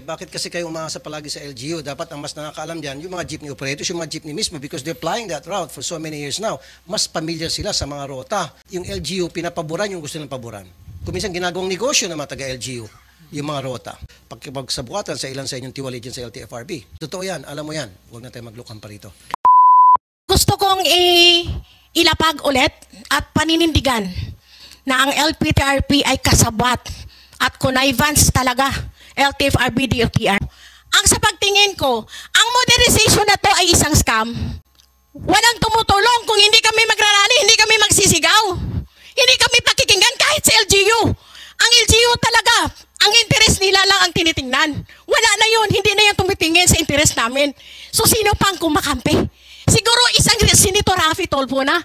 Bakit kasi kayo umaasa palagi sa LGU? Dapat ang mas nakakaalam dyan, yung mga jeepney operators, yung mga jeepney mismo, because they're flying that route for so many years now. Mas familiar sila sa mga rota. Yung LGU, pinapaboran yung gusto ng paboran. Kung minsan ginagawang negosyo ng mga taga-LGU, yung mga rota. Pagsabuatan sa ilan sa inyong tiwali dyan sa LTFRB. Totoo yan, alam mo yan. Huwag na tayo maglukang pa rito. Gusto kong ilapag ulit at paninindigan na ang LPTRP ay kasabwat at connivance talaga, LTFRB, DOTR. Ang sa pagtingin ko, ang modernization na to ay isang scam. Walang tumutulong kung hindi kami magrarally, hindi kami magsisigaw. Hindi kami pakikinggan kahit sa LGU. Ang LGU talaga, ang interes nila lang ang tinitingnan. Wala na yun, hindi na yan tumitingin sa interes namin. So sino pang kumakampi? Siguro isang Senator Raffy Tulfo na.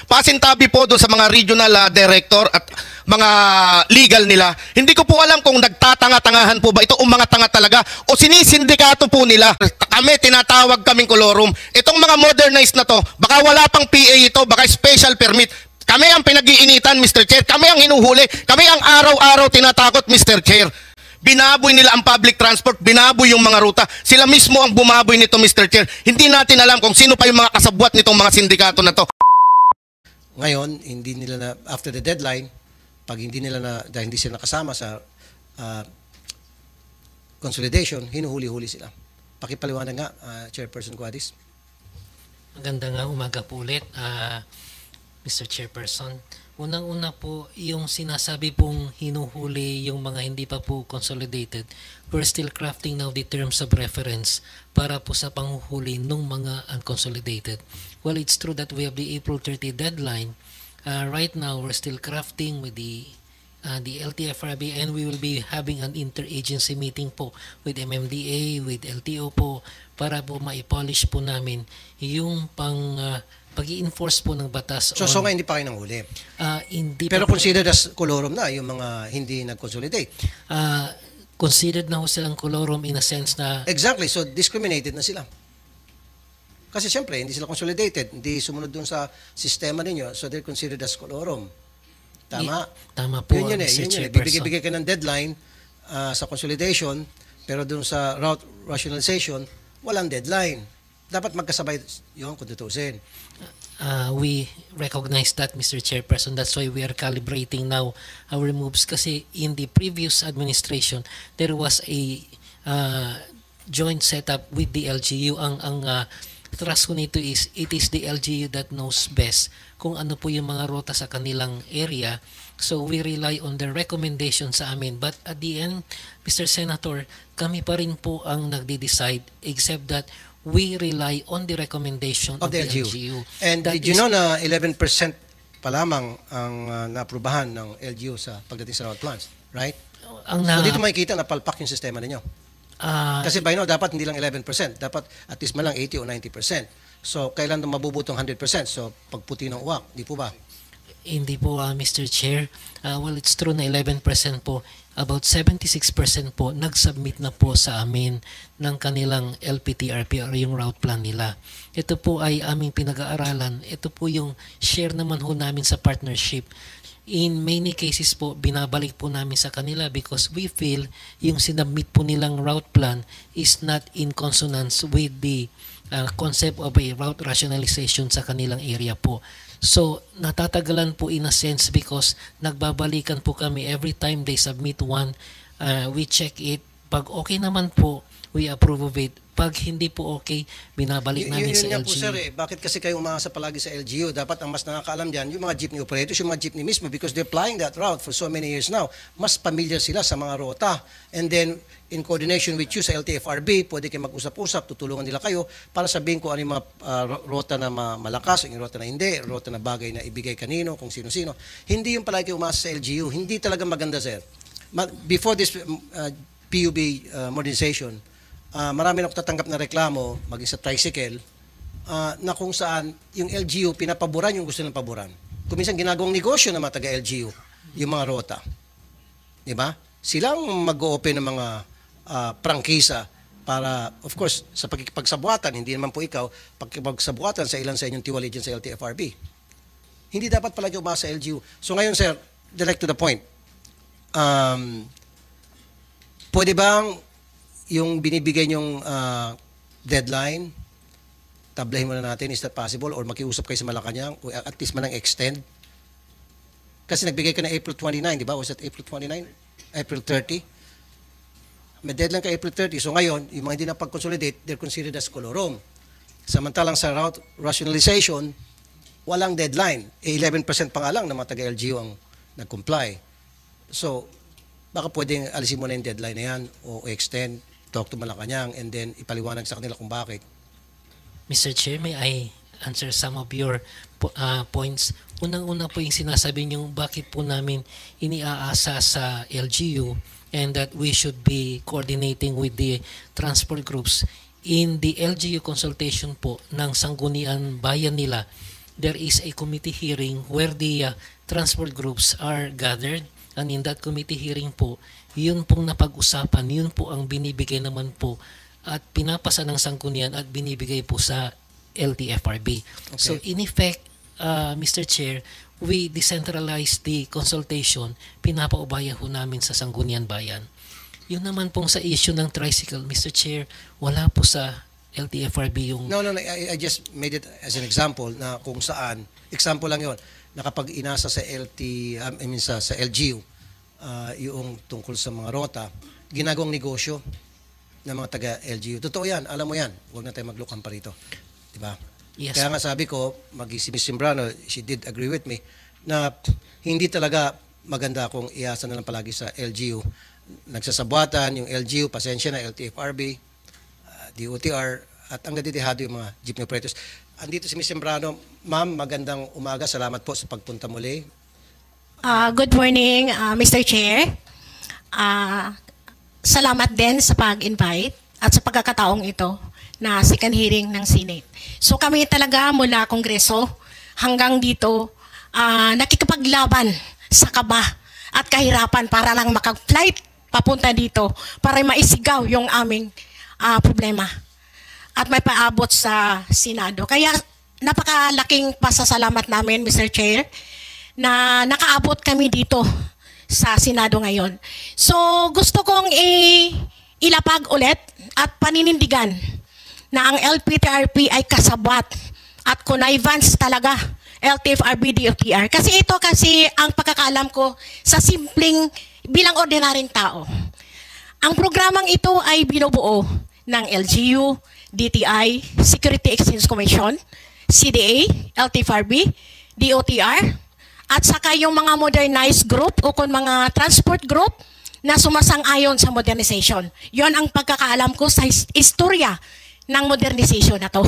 Pasintabi po doon sa mga regional director at mga legal nila. Hindi ko po alam kung nagtatanga-tangahan po ba ito o mga tanga talaga o sinisindikato po nila. Kami, tinatawag kaming kolorum. Itong mga modernized na to, baka wala pang PA ito, baka special permit. Kami ang pinag-iinitan, Mr. Chair. Kami ang hinuhuli. Kami ang araw-araw tinatakot, Mr. Chair. Binaboy nila ang public transport, binaboy yung mga ruta. Sila mismo ang bumaboy nito, Mr. Chair. Hindi natin alam kung sino pa yung mga kasabwat nitong mga sindikato na to. Ngayon, hindi nila na, after the deadline, pag hindi nila na, dahil hindi sila nakasama sa consolidation, hinuhuli-huli sila. Pakipaliwanag nga, Chairperson Guadis. Magandang umaga po ulit, Mr. Chairperson. Unang-una po, yung sinasabi pong hinuhuli yung mga hindi pa po consolidated, we're still crafting now the terms of reference para po sa panghuhuli ng mga unconsolidated. Well, it's true that we have the April 30 deadline. Right now, we're still crafting with the LTFRB, and we will be having an interagency meeting po with MMDA, with LTO po, para po ma-polish po namin yung pag-i-enforce po ng batas. So nga hindi pa kayo nanghuli. Hindi Pero pa considered as colorum na yung mga hindi nag-consolidate. Considered na ho silang colorum in a sense na... Exactly. So discriminated na sila. Kasi siyempre, hindi sila consolidated. Hindi sumunod dun sa sistema ninyo. So they're considered as colorum. Tama? Tama po, Yun yun eh. Mr. Yun yun eh. Chairperson. Bibigay ka ng deadline sa consolidation, pero dun sa route rationalization, walang deadline. Dapat magkasabay yun kung tutusin. We recognize that, Mr. Chairperson. That's why we are calibrating now our moves. Kasi in the previous administration, there was a joint setup with the LGU. Ang trust ko nito is, it is the LGU that knows best kung ano po yung mga rota sa kanilang area. So we rely on the recommendation sa amin. But at the end, Mr. Senator, kami pa rin po ang nagde-decide, except that we rely on the recommendation of the LGU. And That did you is- know na 11% pa lamang ang naaprubahan ng LGU sa pagdating sa route plans, right? Ang So dito makikita na palpak yung sistema ninyo. Kasi by now, dapat hindi lang 11%. Dapat at least man lang 80 o 90%. So, kailan mabubutong 100%? So, pagputi ng uwak, di po ba? Hindi po, Mr. Chair. Well, it's true na 11% po. About 76% po nag-submit na po sa amin ng kanilang LPTRP or yung route plan nila. Ito po ay aming pinag-aaralan. Ito po yung share naman ho namin sa partnership. In many cases po, binabalik po namin sa kanila because we feel yung sinubmit po nilang route plan is not in consonance with the concept of a route rationalization sa kanilang area po. So, natatagalan po in a sense because nagbabalikan po kami every time they submit one. We check it. Pag okay naman po, we approve of it. Pag hindi po okay, binabalik namin sa Yun nga po, LGU. sir, bakit kasi kayo umaasa palagi sa LGU? Dapat ang mas nakakaalam dyan, yung mga jeepney operators, yung mga jeepney mismo, because they're flying that route for so many years now. Mas familiar sila sa mga rota. And then, in coordination with you sa LTFRB, pwede kayo mag-usap-usap, tutulungan nila kayo para sabihin ko ano yung mga rota na malakas, yung rota na hindi, rota na bagay na ibigay kanino, kung sino-sino. Hindi yung palagi kayo umaasa sa LGU. Hindi talaga maganda, sir. Before this PUB modernization, marami na tatanggap na reklamo, maging sa tricycle, na kung saan yung LGU pinapaboran yung gusto ng paboran. Kung minsan ginagawang negosyo ng mga taga-LGU, yung mga rota. Diba? Silang mag-o-open ng mga prangkisa para, of course, sa pagkikipagsabuatan, hindi naman po ikaw, pagkikipagsabuatan sa ilan sa inyong tiwali dyan sa LTFRB. Hindi dapat palagi umasa sa LGU. So ngayon, sir, direct to the point. pwede bang yung binibigay niyong deadline, tablahin muna natin, is that possible? Or makiusap kayo sa Malacanang, o at least man lang extend? Kasi nagbigay ka na April 29, di ba? Was that April 29? April 30? May deadline ka April 30. So ngayon, yung mga hindi na pag-consolidate, they're considered as colorum. Samantalang sa route rationalization, walang deadline. 11% pa nga lang na mga taga-LGU ang nag-comply. So, baka pwedeng alisin mo na yung deadline na yan o extend, talk to Malacanang, and then ipaliwanag sa kanila kung bakit. Mr. Chair, may I answer some of your points? Unang-una po yung sinasabi niyo bakit po namin iniaasa sa LGU and that we should be coordinating with the transport groups. In the LGU consultation po ng Sangguniang Bayan nila, there is a committee hearing where the transport groups are gathered, and in that committee hearing po, yun pong napag-usapan, yun po ang binibigay naman po at pinapasa ng Sanggunian at binibigay po sa LTFRB. Okay. So in effect, Mr. Chair, we decentralize the consultation, pinapaubaya ho namin sa Sangguniang Bayan. Yun naman pong sa issue ng tricycle, Mr. Chair, wala po sa LTFRB yung... No, I just made it as an example na kung saan, example lang yon, na kapag inasa sa sa LGU, yung tungkol sa mga rota, ginagawang negosyo ng mga taga-LGU. Totoo yan, alam mo yan. Huwag na tayo maglukang pa rito. Diba? Yes. Kaya nga sabi ko, si Ms. Simbrano, she did agree with me, na hindi talaga maganda kung iasa na lang palagi sa LGU. Nagsasabuatan yung LGU, pasensya na, LTFRB, DOTR, at ang nadidihado yung mga jeepney operators. Andito si Ms. Simbrano. Ma'am, magandang umaga. Salamat po sa pagpunta muli. Good morning, Mr. Chair. Salamat din sa pag-invite at sa pagkakataong ito na second hearing ng Senate. So kami talaga mula Kongreso hanggang dito nakikipaglaban sa kaba at kahirapan para lang makag-flight papunta dito para maisigaw yung aming problema at may paabot sa Senado. Kaya napakalaking pasasalamat namin, Mr. Chair, na nakaabot kami dito sa Senado ngayon. So gusto kong ilapag ulit at paninindigan na ang LPTRP ay kasabat at connivance talaga LTFRB DOTR. Kasi ito ang pagkakaalam ko sa simpleng bilang ordinaryong tao. Ang programang ito ay binubuo ng LGU, DTI, Security Exchange Commission, CDA, LTFRB, DOTR, at saka yung mga modernized group o kung mga transport group na sumasang-ayon sa modernization. Yon ang pagkakaalam ko sa istorya ng modernization na to.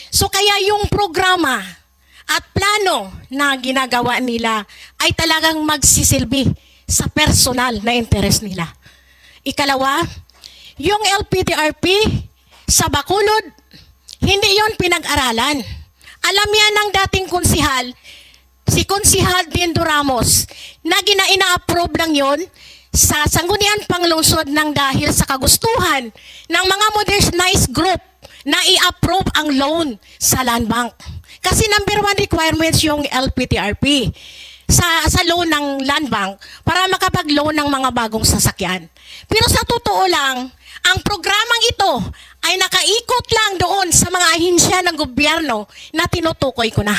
So kaya yung programa at plano na ginagawa nila ay talagang magsisilbi sa personal na interest nila. Ikalawa, yung LPTRP sa Bacolod, hindi yon pinag-aralan. Alam yan ng dating konsihal, si Konsihal Dindo Ramos, na ina-approve lang yon sa Sangguniang Panglungsod ng dahil sa kagustuhan ng mga modernized group na i-approve ang loan sa land bank. Kasi number 1 requirements yung LPTRP sa loan ng land bank para makapag-loan ng mga bagong sasakyan. Pero sa totoo lang, ang programang ito ay nakaikot lang doon sa mga ahinsya ng gobyerno na tinutukoy ko na.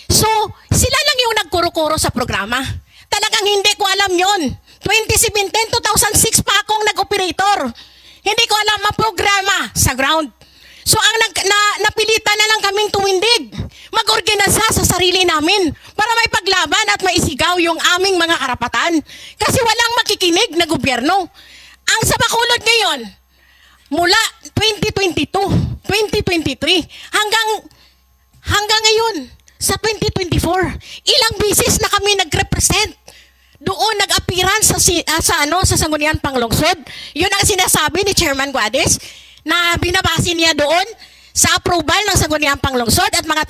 So, sila lang yung nagkuro-kuro sa programa. Talagang hindi ko alam yon. 2017, 2006 pa akong nag-operator. Hindi ko alam ang programa sa ground. So, ang napilitan na lang kaming tuwindig, mag-organisa sa sarili namin para may paglaban at maisigaw yung aming mga karapatan. Kasi walang makikinig na gobyerno. Ang sa Bacolod ngayon, mula 2022, 2023, hanggang ngayon, sa 2024, ilang bisis na kami nag-represent. Doon nag-appearance sa Sangguniang Panglungsod. Yun ang sinasabi ni Chairman Guades na binabase niya doon sa approval ng Sangguniang Panglungsod at mga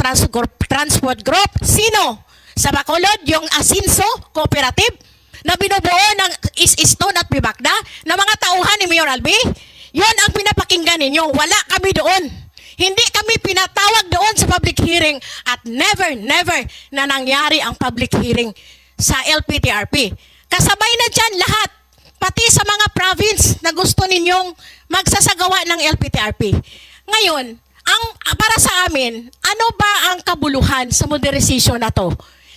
transport group. Sino? Sa Bacolod, yung Asinso Cooperative na binubuo ng Is-Iston at Bibakda na mga tauhan ni Mayor Albi. Yun ang pinapakinggan ninyo. Wala kami doon. Hindi kami pinatawag doon sa public hearing at never na nangyari ang public hearing sa LPTRP. Kasabay na dyan lahat pati sa mga province na gusto ninyong magsasagawa ng LPTRP. Ngayon, para sa amin, ano ba ang kabuluhan sa modernization na to?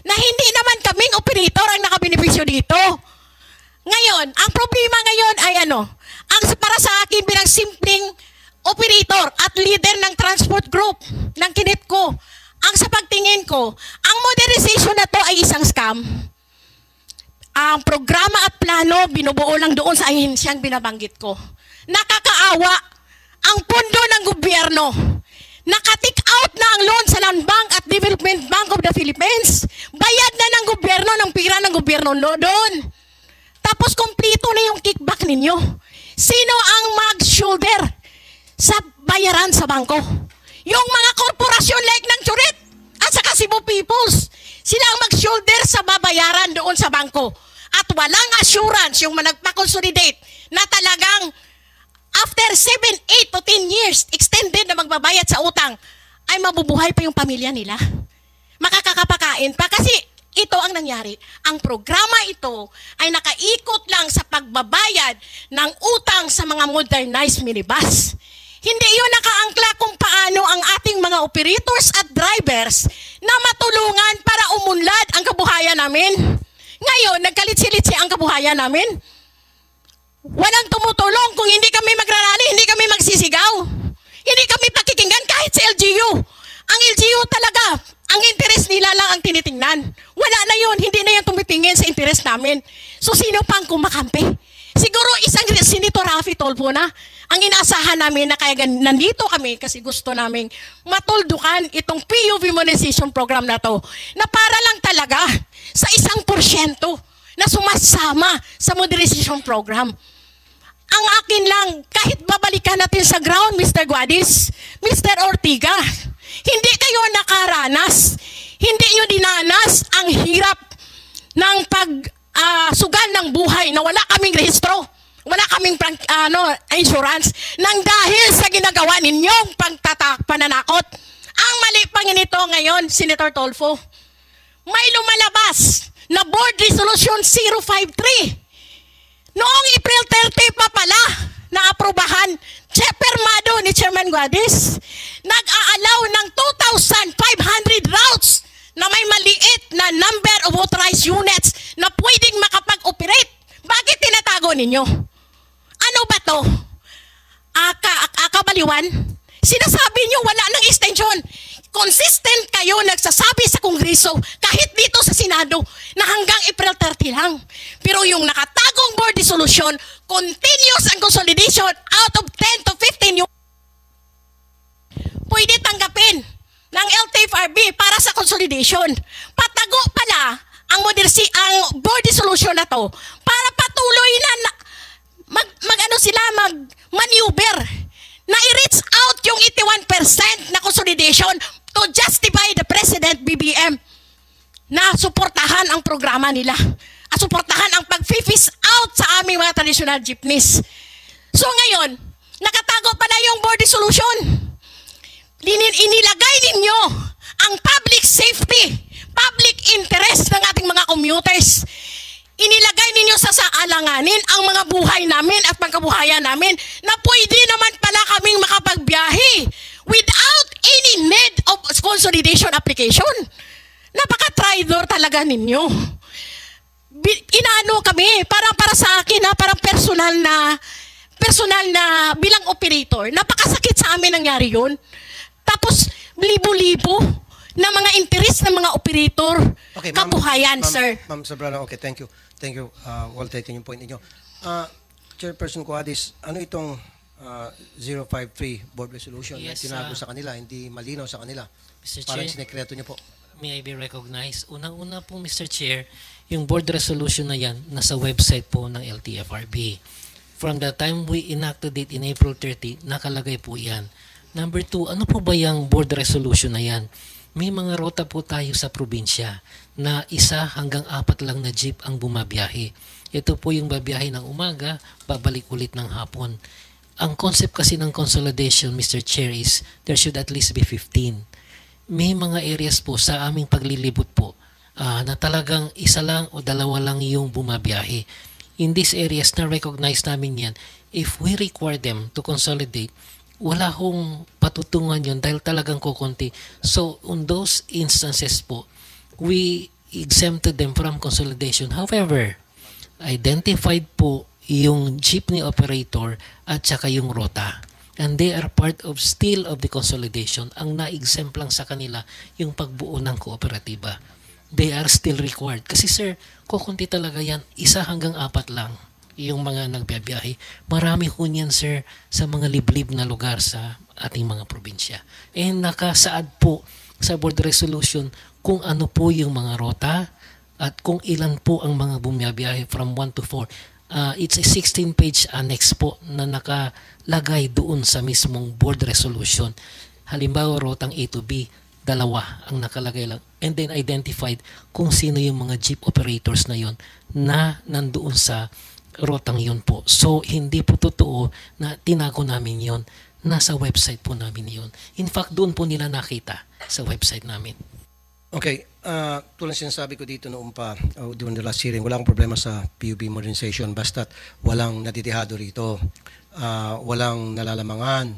Na hindi naman kaming operator ang nakabenepisyo dito. Ngayon, ang problema ngayon ay para sa akin bilang simpleng operator at leader ng transport group ng Kinetco, ang sa pagtingin ko, ang modernization na to ay isang scam. Ang programa at plano, binubuo lang doon sa ahensyang binabanggit ko. Nakakaawa ang pondo ng gobyerno. Naka-take out na ang loan sa Land Bank at Development Bank of the Philippines. Bayad na ng gobyerno ng pira ng gobyerno doon. Tapos kompleto na yung kickback ninyo. Sino ang mag-shoulder sa bayaran sa bangko? Yung mga korporasyon like ng Churit at saka Cebu Peoples. Sila ang mag-shoulder sa babayaran doon sa bangko. At walang assurance yung nagpa-consolidate na talagang after 7, 8 to 10 years, extended na magbabayad sa utang, ay mabubuhay pa yung pamilya nila. Makakapakain pa. Kasi ito ang nangyari. Ang programa ito ay nakaikot lang sa pagbabayad ng utang sa mga modernized minibus. Hindi yun nakaangkla kung paano ang ating mga operators at drivers na matulungan para umunlad ang kabuhayan namin. Ngayon, nagkalitsi-litsi ang kabuhayan namin. Walang tumutulong kung hindi kami magrarally, hindi kami magsisigaw. Hindi kami pakikinggan kahit sa LGU. Ang LGU talaga, ang interes nila lang ang tinitingnan. Wala na yun, hindi na yan tumitingin sa interes namin. So sino pang kumakampi? Siguro isang Senator Raffy Tulfo na ang inaasahan namin na kaya nandito kami kasi gusto namin matuldukan itong PUV monetization program na to na para lang talaga sa 1% na sumasama sa modernization program. Ang akin lang, kahit babalikan natin sa ground, Mr. Guadis, Mr. Ortiga, hindi kayo nakaranas, hindi nyo dinanas ang hirap ng sugal ng buhay na wala kaming rehistro, wala kaming insurance, nang dahil sa ginagawa ninyong pananakot. Ang mali pa nito ngayon, Senator Tulfo, may lumalabas na Board Resolution 053. Noong April 30 pa pala, na-aprobahan, permado ni Chairman Guadis, nag-aalaw ng 2,500 routes na may maliit na number of authorized units na pwedeng makapag-operate. Bakit tinatago ninyo? Ano ba to? Kabaliwan? Sinasabi nyo wala ng extension. Consistent kayo nagsasabi sa Kongreso, kahit dito sa Senado, na hanggang April 30 lang. Pero yung nakatagong board resolution, continuous ang consolidation out of 10 to 15 yung pwede tanggapin ng LTFRB para sa consolidation. Patago pala ang board resolution na to para patuloy na mag-maneuver na i-reach out yung 81% na consolidation to justify the President BBM na suportahan ang programa nila at suportahan ang pag-phase out sa aming mga traditional jeepneys. So ngayon, nakatago pala yung board resolution. Inilagay ninyo ang public safety, public interest ng ating mga commuters. Inilagay ninyo sa alanganin ang mga buhay namin at pagkabuhayan namin na pwede naman pala kaming makapagbiyahe without any need of consolidation application. Napaka-traidor talaga ninyo. Inaano kami, para sa akin, parang personal na bilang operator, napakasakit sa amin nangyari yun. Tapos, libo-libo na mga interest ng mga operator, okay, kabuhayan, sir. Ma'am Sobrano, okay, thank you. Thank you. Well taken yung point ninyo. Chairperson Guadis, ano itong 053 board resolution Yes, na tinago sa kanila, hindi malinaw sa kanila? Mr. Parang Chair, sinekreto niyo po. may I be recognized? Unang-una po, Mr. Chair, yung board resolution na yan, nasa website po ng LTFRB. From the time we enacted it in April 30, nakalagay po yan. Number 2, ano po ba yung board resolution na yan? May mga rota po tayo sa probinsya na 1 hanggang 4 lang na jeep ang bumabiyahe. Ito po yung babiyahe ng umaga, babalik ulit ng hapon. Ang concept kasi ng consolidation, Mr. Chair, is there should at least be 15. May mga areas po sa aming paglilibot po na talagang 1 lang o 2 lang yung bumabiyahe. in these areas na recognize namin yan, if we require them to consolidate, wala hong patutungan yun dahil talagang kukunti. So, on those instances po, we exempted them from consolidation. However, identified po yung jeepney operator at saka yung rota. And they are part of still of the consolidation. Ang na-exempt lang sa kanila yung pagbuo ng kooperatiba. They are still required. Kasi sir, kukunti talaga yan, 1 hanggang 4 lang yung mga nagbiyabiyahe. Marami ho niyan sir sa mga liblib na lugar sa ating mga probinsya. And nakasaad po sa board resolution kung ano po yung mga rota at kung ilan po ang mga bumiyabiyahe from 1 to 4. It's a 16-page annex po na nakalagay doon sa mismong board resolution. Halimbawa, rotang A to B, 2 ang nakalagay lang. And then identified kung sino yung mga jeep operators na yon na nandoon sa rotang yun po. So, hindi po totoo na tinago namin yon. Nasa website po namin yon. In fact, doon po nila nakita sa website namin. Okay, tulad sinasabi ko dito noong pa, during the last hearing, wala akong problema sa PUB modernization basta't walang natitihado rito, walang nalalamangan.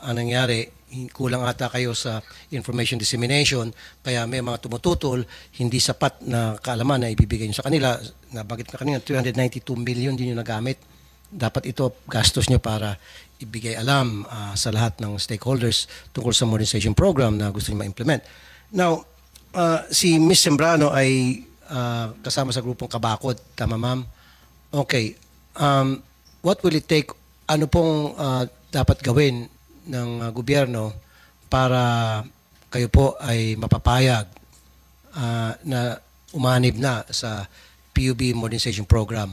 Ang nangyari, kulang ata kayo sa information dissemination, kaya may mga tumututol, hindi sapat na kaalaman na ibibigay nyo sa kanila. Nabagit na kanina, 392 million din yung nagamit. Dapat ito gastos nyo para ibigay alam sa lahat ng stakeholders tungkol sa modernization program na gusto nyo ma-implement. Now, si Ms. Sembrano ay kasama sa grupong Kabakod, tama ma'am? Okay, what will it take, ano pong dapat gawin ng gobyerno para kayo po ay mapapayag na umanib na sa PUB modernization program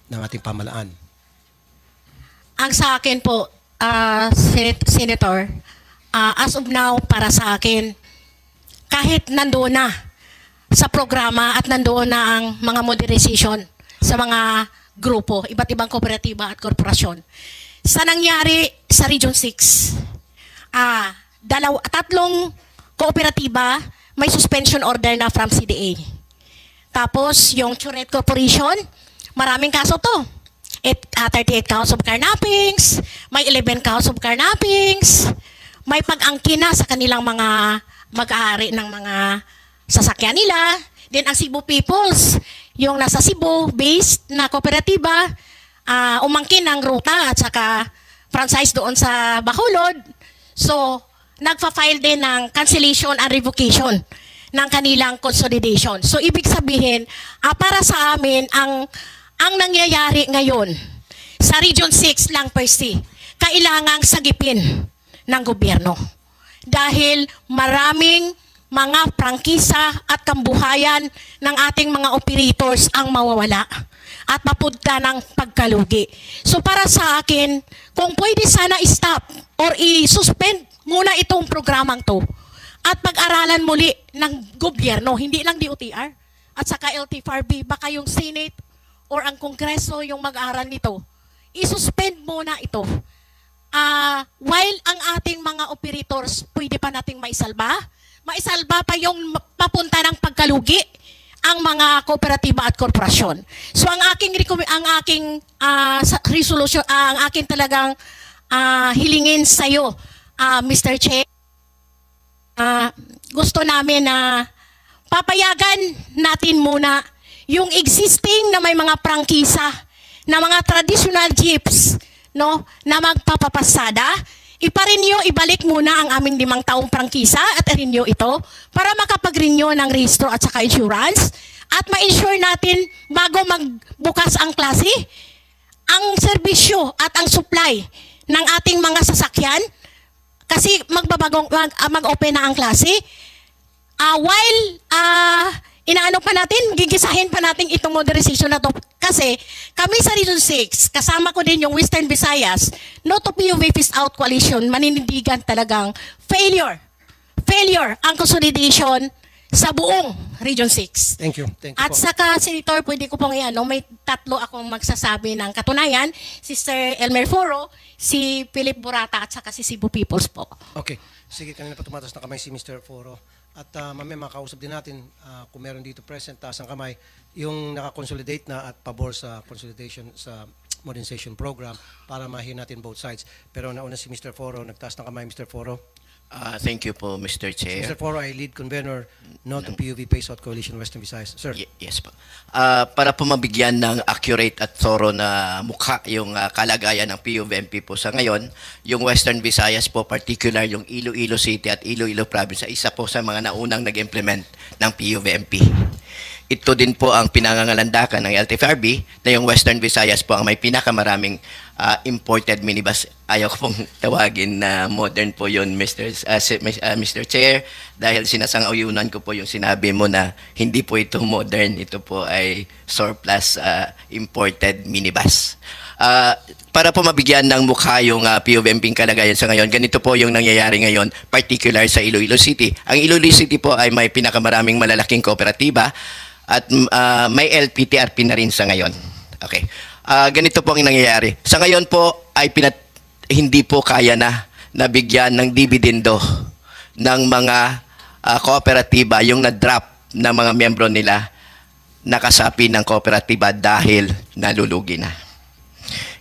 ng ating pamalaan? Ang sa akin po, Senator, as of now, para sa akin, kahit nandoon na sa programa at nandoon na ang mga modernization sa mga grupo, iba't ibang kooperatiba at korporasyon. Sa nangyari sa Region 6, 3 kooperatiba may suspension order na from CDA. Tapos yung Churet Corporation, maraming kaso to. 38 counts of carnappings, may 11 counts of carnappings, may pag-angkin na sa kanilang mga mag-aari ng mga sasakyan nila. Then ang Cebu Peoples, yung nasa Cebu based na kooperatiba, umangkin ng ruta at saka franchise doon sa Bacolod. So, nagfa-file din ng cancellation and revocation ng kanilang consolidation. So, ibig sabihin, para sa amin, ang nangyayari ngayon sa Region 6 lang per se, kailangang sagipin ng gobyerno. Dahil maraming mga prangkisa at kambuhayan ng ating mga operators ang mawawala at mapunta ng pagkalugi. So para sa akin, kung pwede sana i-stop or i-suspend muna itong programang to at pag-aralan muli ng gobyerno, hindi lang DOTR at saka LTFRB, baka yung Senate or ang Kongreso yung mag-aaral nito, i-suspend muna ito. While ang ating mga operators pwede pa nating maisalba pa yung papunta ng pagkalugi ang mga kooperatiba at korporasyon. So ang aking resolution, ang aking talagang hilingin sa iyo, Mr. Chair, gusto namin na papayagan natin muna yung existing na may mga prangkisa na mga traditional jeeps, no, na magpapapasada, ipa-renew, ibalik muna ang aming 5 taong prangkisa at renew ito para makapag-renew ng rehistro at saka insurance at ma-insure natin bago magbukas ang klase, ang serbisyo at ang supply ng ating mga sasakyan kasi mag-open na ang klase. While inaano pa natin, gigisahin pa natin itong modernization na to. Kasi kami sa Region 6, kasama ko din yung Western Visayas, no to PUV Phase Out Coalition, maninindigan talagang failure ang consolidation sa buong Region 6. Thank you. Thank you At po. saka, Senator, pwede ko pong iano, may tatlo akong magsasabi ng katunayan. Si Sir Elmer Foro, si Philip Burata, at saka si Cebu Peoples po. Okay. Sige, kanina pa tumatas na kamay si Mr. Foro. At mamaya makausap din natin kung meron dito present, taas ang kamay, yung nakakonsolidate na at pabor sa consolidation sa modernization program para mahin natin both sides. Pero nauna si Mr. Foro, nagtaas ng kamay Mr. Foro. Thank you po, Mr. Chair. Mr. Foro ay lead convener no to PUV Pace Out Coalition Western Visayas. Sir. Yes po. Para po mabigyan ng accurate at thorough na mukha yung kalagayan ng PUVMP po sa ngayon, yung Western Visayas po, particular yung Iloilo City at Iloilo Province, isa po sa mga naunang nag-implement ng PUVMP. Ito din po ang pinangangalandakan ng LTFRB na yung Western Visayas po ang may pinakamaraming imported minibus. Ayaw ko pong tawagin na modern po yun, Mr. Chair, dahil sinasang-ayunan ko po yung sinabi mo na hindi po ito modern, ito po ay surplus imported minibus. Para po mabigyan ng mukha yung PUVMP kalagayan sa ngayon, ganito po yung nangyayari ngayon, particular sa Iloilo City. Ang Iloilo City po ay may pinakamaraming malalaking kooperatiba at may LPTRP na rin sa ngayon. Okay. Ganito po ang nangyayari. Sa ngayon po ay hindi po kaya na nabigyan ng dividendo ng mga kooperatiba yung na-drop na mga miyembro nila nakasapi ng kooperatiba dahil nalulugi na.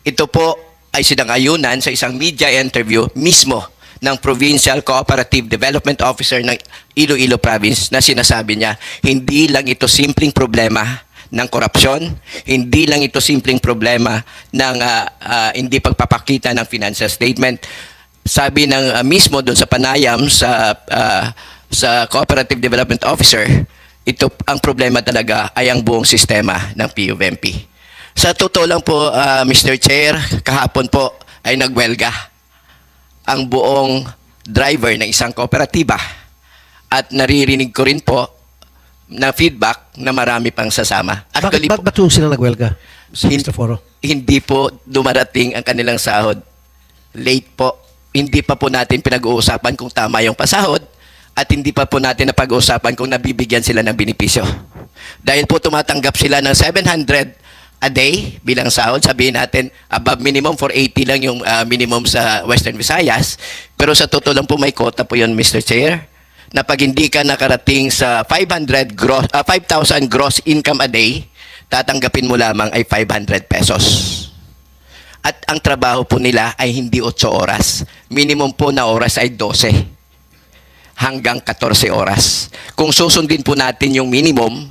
Ito po ay sinangayunan sa isang media interview mismo ng Provincial Cooperative Development Officer ng Iloilo Province na sinasabi niya, hindi lang ito simpleng problema ng korupsyon, hindi lang ito simpleng problema ng hindi pagpapakita ng financial statement. Sabi ng mismo doon sa panayam sa Cooperative Development Officer, ito ang problema talaga ay ang buong sistema ng PUVMP. Sa totoo lang po, Mr. Chair, kahapon po ay nagwelga ang buong driver ng isang kooperatiba at naririnig ko rin po na feedback na marami pang sasama. Actually, Bakit ba sila nagwelga, Mr. Foro? hindi po dumarating ang kanilang sahod. Late po. Hindi pa po natin pinag-uusapan kung tama yung pasahod at hindi pa po natin napag-uusapan kung nabibigyan sila ng benepisyo. Dahil po tumatanggap sila ng 700 a day bilang sahod, sabihin natin above minimum, 480 lang yung minimum sa Western Visayas, pero sa totoo lang po may quota po yun, Mr. Chair, na pag hindi ka nakarating sa 5,000 gross income a day, tatanggapin mo lamang ay 500 pesos. At ang trabaho po nila ay hindi 8 oras. Minimum po na oras ay 12 hanggang 14 oras. Kung susundin po natin yung minimum,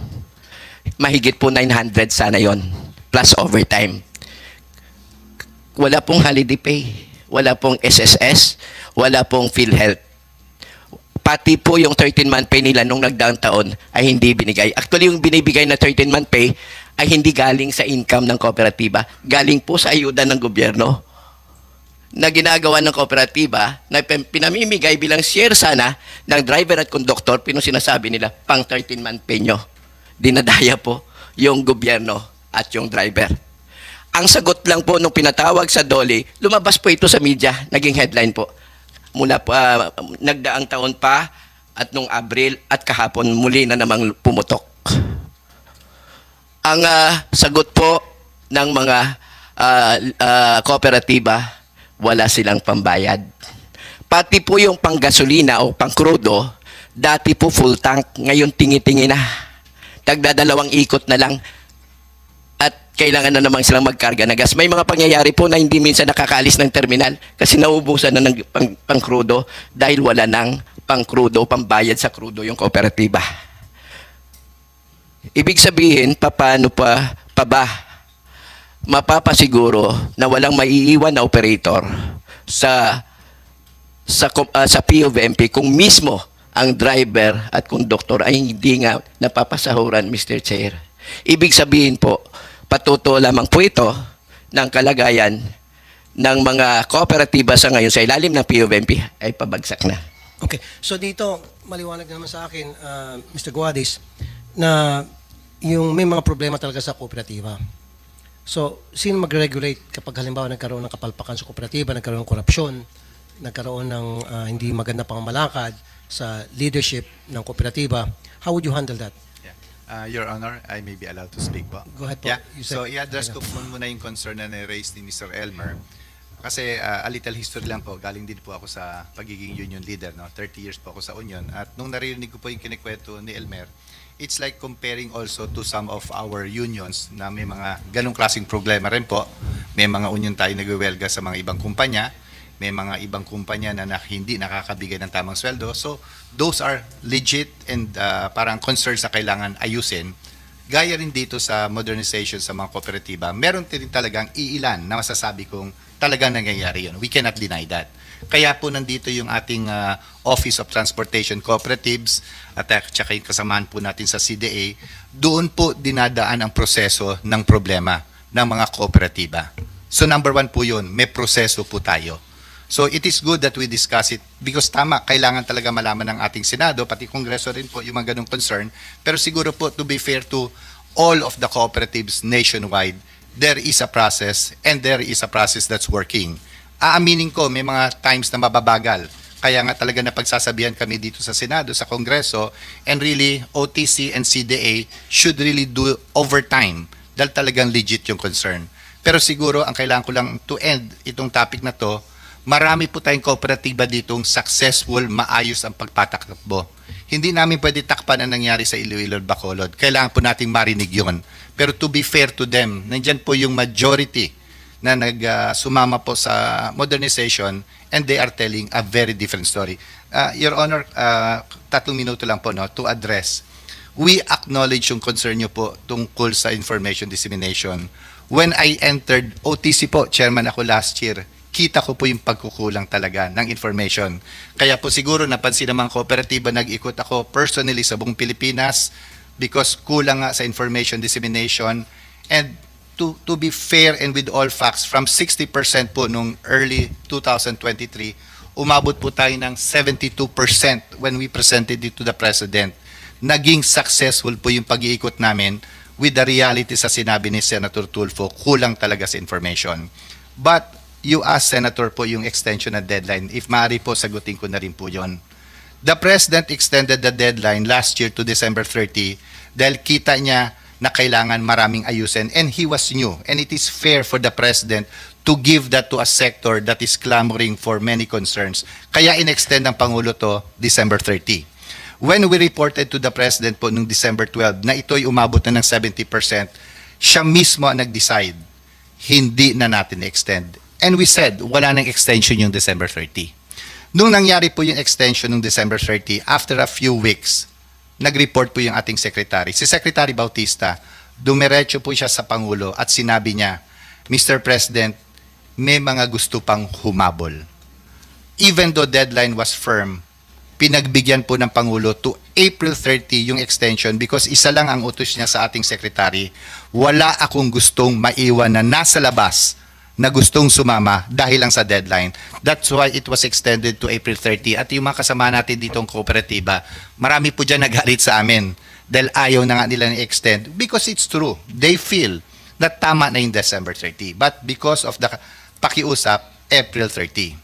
mahigit po 900 sana yon plus overtime. Wala pong holiday pay, wala pong SSS, wala pong PhilHealth. Pati po yung 13-month pay nila nung nagdaang taon ay hindi binigay. Actually, yung binibigay na 13-month pay ay hindi galing sa income ng kooperatiba, galing po sa ayuda ng gobyerno na ginagawa ng kooperatiba na pinamimigay bilang share sana ng driver at conductor, pero sinasabi nila pang 13-month pay nyo. Dinadaya po yung gobyerno at yung driver. Ang sagot lang po nung pinatawag sa DOLE, lumabas po ito sa media, naging headline po. Mula po, nagdaang taon pa at nung Abril at kahapon muli na namang pumutok. Ang sagot po ng mga kooperatiba, wala silang pambayad. Pati po yung panggasolina o pangkrudo, dati po full tank, ngayon tingi-tingi na. Tagdadalawang ikot na lang at kailangan na naman silang magkarga na gas. May mga pangyayari po na hindi minsan nakakalis ng terminal kasi nauubusan na ng pangkrudo dahil wala ng pangkrudo, pambayad sa krudo yung kooperatiba. Ibig sabihin, paano pa ba mapapasiguro na walang maiiwan na operator sa PUVMP kung mismo ang driver at conductor ay hindi nga napapasahuran, Mr. Chair. Ibig sabihin po, patuto lamang po ito ng kalagayan ng mga kooperatiba sa ngayon sa ilalim ng PUVMP ay pabagsak na. Okay. So dito, maliwanag naman sa akin, Mr. Guadis, na yung may mga problema talaga sa kooperatiba. So, sino mag-regulate kapag halimbawa nagkaroon ng kapalpakan sa kooperatiba, nagkaroon ng korupsyon, nagkaroon ng hindi maganda pang malakad, sa leadership ng kooperatiba, how would you handle that? Yeah. Your Honor, I may be allowed to speak po. Go ahead po. Yeah. You said- So, i-address ko po muna yung concern na na-raise ni Mr. Elmer. Kasi a little history lang po, galing din po ako sa pagiging union leader. No? 30 years po ako sa union. At nung narinig ko po yung kinikwento ni Elmer, it's like comparing also to some of our unions na may mga ganong klaseng problema rin po. May mga union tayo nagwewelga sa mga ibang kumpanya. May mga ibang kumpanya na hindi nakakabigay ng tamang sweldo. So, those are legit and parang concerns na kailangan ayusin. Gaya rin dito sa modernization sa mga kooperatiba, meron din talagang iilan na masasabi kong talagang nangyayari yun. We cannot deny that. Kaya po nandito yung ating Office of Transportation Cooperatives at saka yung kasamahan po natin sa CDA. Doon po dinadaan ang proseso ng problema ng mga kooperatiba. So number one po yun, may proseso po tayo. So it is good that we discuss it because tama, kailangan talaga malaman ng ating Senado, pati Kongreso rin po yung mga ganong concern. Pero siguro po, to be fair to all of the cooperatives nationwide, there is a process and there is a process that's working. Aaminin ko, may mga times na mababagal. Kaya nga talaga napagsasabihan kami dito sa Senado, sa Kongreso, and really OTC and CDA should really do overtime dahil talagang legit yung concern. Pero siguro, ang kailangan ko lang to end itong topic na to, marami po tayong kooperatiba ditong successful, maayos ang pagpatakbo. Hindi namin pwede takpan ang nangyari sa Iloilo at Bacolod. Kailangan po nating marinig yon. Pero to be fair to them, nandyan po yung majority na sumama po sa modernization and they are telling a very different story. Your Honor, 3 minuto lang po no, to address. We acknowledge yung concern nyo po tungkol sa information dissemination. When I entered OTC po, chairman ako last year, kita ko po yung pagkukulang talaga ng information. Kaya po siguro napansin ng mga kooperatiba, nag-ikot ako personally sa buong Pilipinas because kulang nga sa information dissemination. And to be fair and with all facts, from 60% po nung early 2023, umabot po tayo ng 72% when we presented it to the President. Naging successful po yung pag-iikot namin with the reality sa sinabi ni Senator Tulfo, kulang talaga sa information. But you asked Senator po yung extension na deadline. If maaari po, sagutin ko na rin po yun. The President extended the deadline last year to December 30 dahil kita niya na kailangan maraming ayusin and he was new. And it is fair for the President to give that to a sector that is clamoring for many concerns. Kaya in-extend ng Pangulo to December 30. When we reported to the President po noong December 12 na ito'y umabot na ng 70%, siya mismo ang nag-decide, hindi na natin extend. And we said, wala nang extension yung December 30. Nung nangyari po yung extension ng December 30, after a few weeks, nag-report po yung ating secretary. Si Secretary Bautista, dumiretso po siya sa Pangulo at sinabi niya, Mr. President, may mga gusto pang humabol. Even though deadline was firm, pinagbigyan po ng Pangulo to April 30 yung extension because isa lang ang utos niya sa ating secretary. Wala akong gustong maiwan na nasa labas na gustong sumama dahil lang sa deadline. That's why it was extended to April 30. At yung mga kasama natin ditong kooperatiba, marami po dyan nagalit sa amin dahil ayaw na nga nila ni-extend because it's true. They feel that tama na yung December 30. But because of the pakiusap, April 30.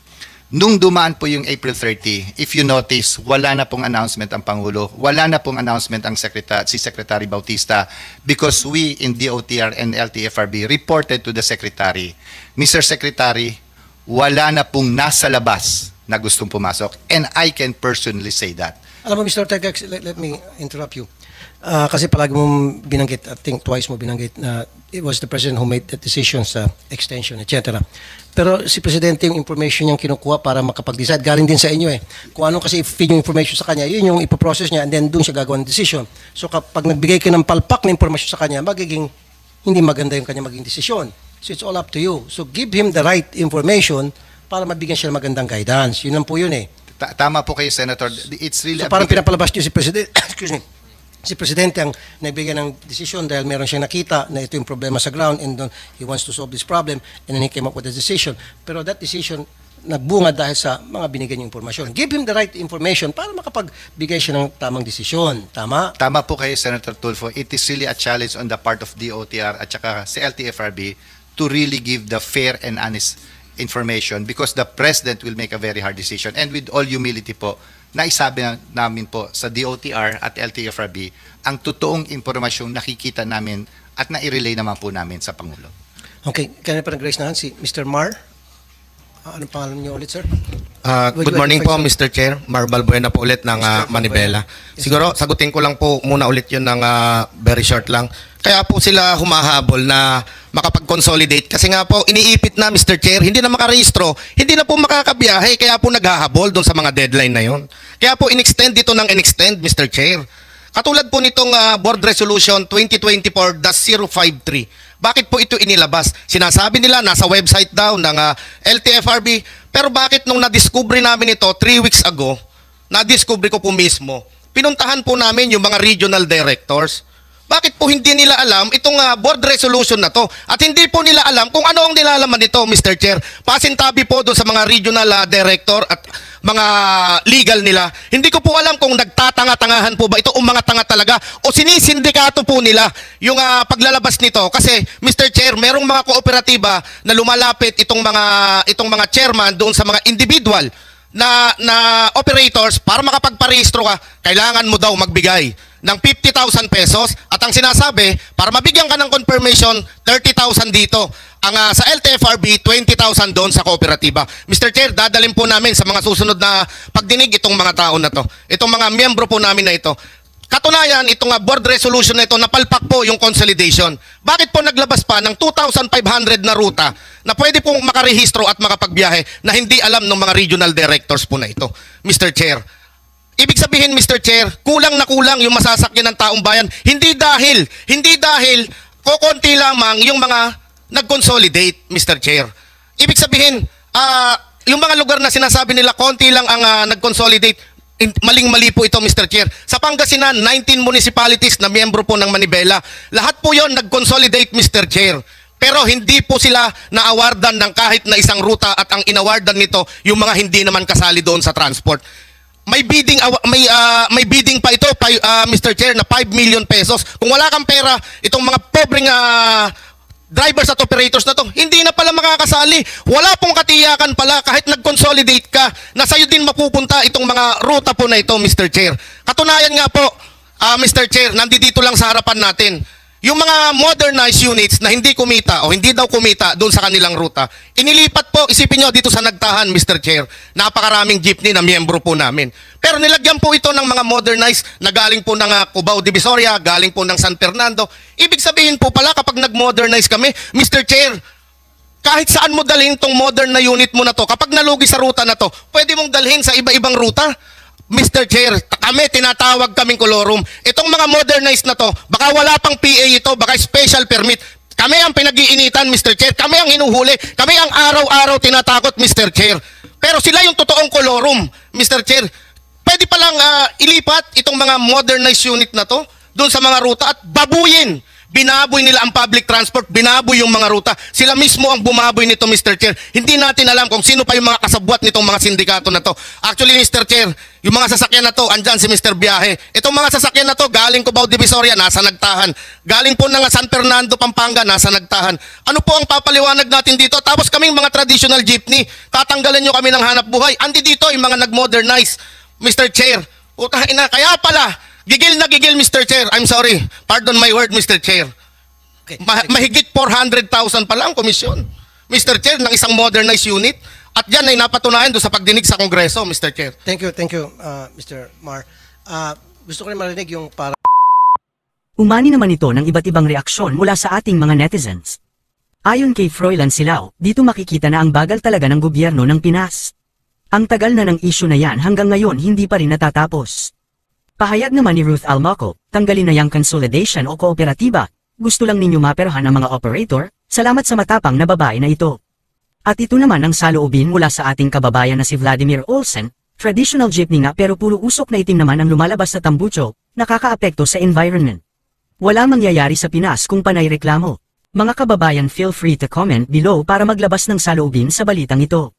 Nung dumaan po yung April 30, if you notice, wala na pong announcement ang Pangulo, wala na pong announcement ang si Secretary Bautista because we in DOTR and LTFRB reported to the Secretary, Mr. Secretary, wala na pong nasa labas na gustong pumasok. And I can personally say that. Alam mo, Mr. Tegax, let me interrupt you. Kasi palagi mong binanggit, I think twice mo binanggit na it was the President who made the decision sa extension, etc. Pero si Presidente yung information niyang kinukuha para makapag-decide, galing din sa inyo eh. Kung ano kasi feed yung information sa kanya, yun yung ipoprocess niya and then doon siya gagawa ng decision. So kapag nagbigay ka ng palpak na information sa kanya, magiging hindi maganda yung kanya maging desisyon. So it's all up to you. So give him the right information para mabigyan siya ng magandang guidance. Yun lang po yun eh. Tama po kayo, Senator. It's really So parang pinapalabas niyo si Presidente, excuse me, si Presidente ang nagbigay ng desisyon dahil meron siyang nakita na ito yung problema sa ground and he wants to solve this problem and then he came up with a decision. Pero that decision nagbunga dahil sa mga binigyan niyong impormasyon. Give him the right information para makapagbigay siya ng tamang desisyon. Tama? Tama po kayo, Senator Tulfo. It is really a challenge on the part of DOTR at saka sa LTFRB to really give the fair and honest information because the President will make a very hard decision. And with all humility po, naisabi namin po sa DOTR at LTFRB ang totoong impormasyong nakikita namin at nai-relay naman po namin sa Pangulo. Okay, kanina pa nag-raise na si Mr. Mar. Anong pangalan niyo ulit, sir? Good morning po, Mr. Chair. Mar Balbuena po ulit ng Manibela. Siguro, sagutin ko lang po muna ulit yun ng very short lang. Kaya po sila humahabol na makapag-consolidate. Kasi nga po, iniipit na, Mr. Chair, hindi na makarehistro, hindi na po makakabiyahe. Kaya po naghahabol doon sa mga deadline na yon. Kaya po, in-extend dito ng in-extend, Mr. Chair. Katulad po nitong Board Resolution 2024-053. Bakit po ito inilabas? Sinasabi nila nasa website daw ng LTFRB. Pero bakit nung na-discover namin ito 3 weeks ago, na-discover ko po mismo, pinuntahan po namin yung mga regional directors. Bakit po hindi nila alam itong board resolution na to? At hindi po nila alam kung ano ang nilalaman nito, Mr. Chair. Pasintabi po doon sa mga regional director at mga legal nila. Hindi ko po alam kung nagtatanga-tangahan po ba ito o mga tanga talaga o sinisindikato po nila yung paglalabas nito. Kasi, Mr. Chair, merong mga kooperatiba na lumalapit itong mga chairman doon sa mga individual na operators para makapagparehistro ka, kailangan mo daw magbigay ng 50,000 pesos at ang sinasabi, para mabigyan ka ng confirmation, 30,000 dito. Ang sa LTFRB, 20,000 doon sa kooperatiba. Mr. Chair, dadalhin po namin sa mga susunod na pagdinig itong mga tao na to. Itong mga miyembro po namin na ito. Katunayan, itong board resolution na ito, napalpak po yung consolidation. Bakit po naglabas pa ng 2,500 na ruta na pwede pong makarehistro at makapagbiyahe na hindi alam ng mga regional directors po na ito, Mr. Chair? Ibig sabihin, Mr. Chair, kulang na kulang yung masasakyan ng taong bayan. Hindi dahil kokonti lamang yung mga nag-consolidate, Mr. Chair. Ibig sabihin, yung mga lugar na sinasabi nila, konti lang ang nag-consolidate, maling-mali po ito, Mr. Chair. Sa Pangasinan, 19 municipalities na miyembro po ng Manibela. Lahat po yon nag-consolidate, Mr. Chair. Pero hindi po sila na-awardan ng kahit na isang ruta at ang inawardan nito yung mga hindi naman kasali doon sa transport. May bidding pa ito, Mr. Chair, na 5 million pesos. Kung wala kang pera, itong mga pobreng drivers at operators na to, hindi na pala makakasali. Wala pong katiyakan pala kahit nag-consolidate ka na sa'yo din mapupunta itong mga ruta po na ito, Mr. Chair. Katunayan nga po, Mr. Chair, nandito lang sa harapan natin, yung mga modernized units na hindi kumita o hindi daw kumita doon sa kanilang ruta, inilipat po, isipin nyo, dito sa Nagtahan, Mr. Chair, napakaraming jeepney na miyembro po namin. Pero nilagyan po ito ng mga modernized na galing po ng Cubao, Divisoria, galing po ng San Fernando. Ibig sabihin po pala kapag nag-modernize kami, Mr. Chair, kahit saan mo dalhin tong modern na unit mo na to, kapag nalugi sa ruta na to, pwede mong dalhin sa iba-ibang ruta. Mr. Chair, kami tinatawag kaming kolorum. Itong mga modernized na to, baka wala pang PA ito, baka special permit. Kami ang pinag-iinitan, Mr. Chair. Kami ang hinuhuli. Kami ang araw-araw tinatakot, Mr. Chair. Pero sila yung totoong kolorum, Mr. Chair. Pwede palang ilipat itong mga modernized unit na to doon sa mga ruta at babuyin. Binaboy nila ang public transport, binaboy yung mga ruta. Sila mismo ang bumaboy nito, Mr. Chair. Hindi natin alam kung sino pa yung mga kasabwat nitong mga sindikato na to. Actually, Mr. Chair, yung mga sasakyan na to, andyan si Mr. Biyahe. Itong mga sasakyan na to, galing Cubao, Divisoria, nasa Nagtahan. Galing po ng San Fernando, Pampanga, nasa Nagtahan. Ano po ang papaliwanag natin dito? Tapos kaming mga traditional jeepney, tatanggalan nyo kami ng hanap buhay. Andi dito yung mga nag-modernize, Mr. Chair. Utahin na, kaya pala, gigil na gigil, Mr. Chair. I'm sorry. Pardon my word, Mr. Chair. Okay. Mahigit 400,000 pala ang komisyon, Mr. Chair, ng isang modernized unit. At yan ay napatunayan doon sa pagdinig sa Kongreso, Mr. Chair. Thank you, Mr. Mar. Gusto ko rin marinig yung para... Umani naman ito ng iba't ibang reaksyon mula sa ating mga netizens. Ayon kay Froilan Silao, dito makikita na ang bagal talaga ng gobyerno ng Pinas. Ang tagal na ng issue na yan hanggang ngayon hindi pa rin natatapos. Pahayag naman ni Ruth Almaco, tanggalin na yang consolidation o kooperatiba, gusto lang ninyo maperahan ang mga operator, salamat sa matapang na babae na ito. At ito naman ang saloobin mula sa ating kababayan na si Vladimir Olsen, traditional jeepney nga pero puro usok na itim naman ang lumalabas sa tambucho, nakakaapekto sa environment. Wala mangyayari sa Pinas kung panay reklamo. Mga kababayan, feel free to comment below para maglabas ng saloobin sa balitang ito.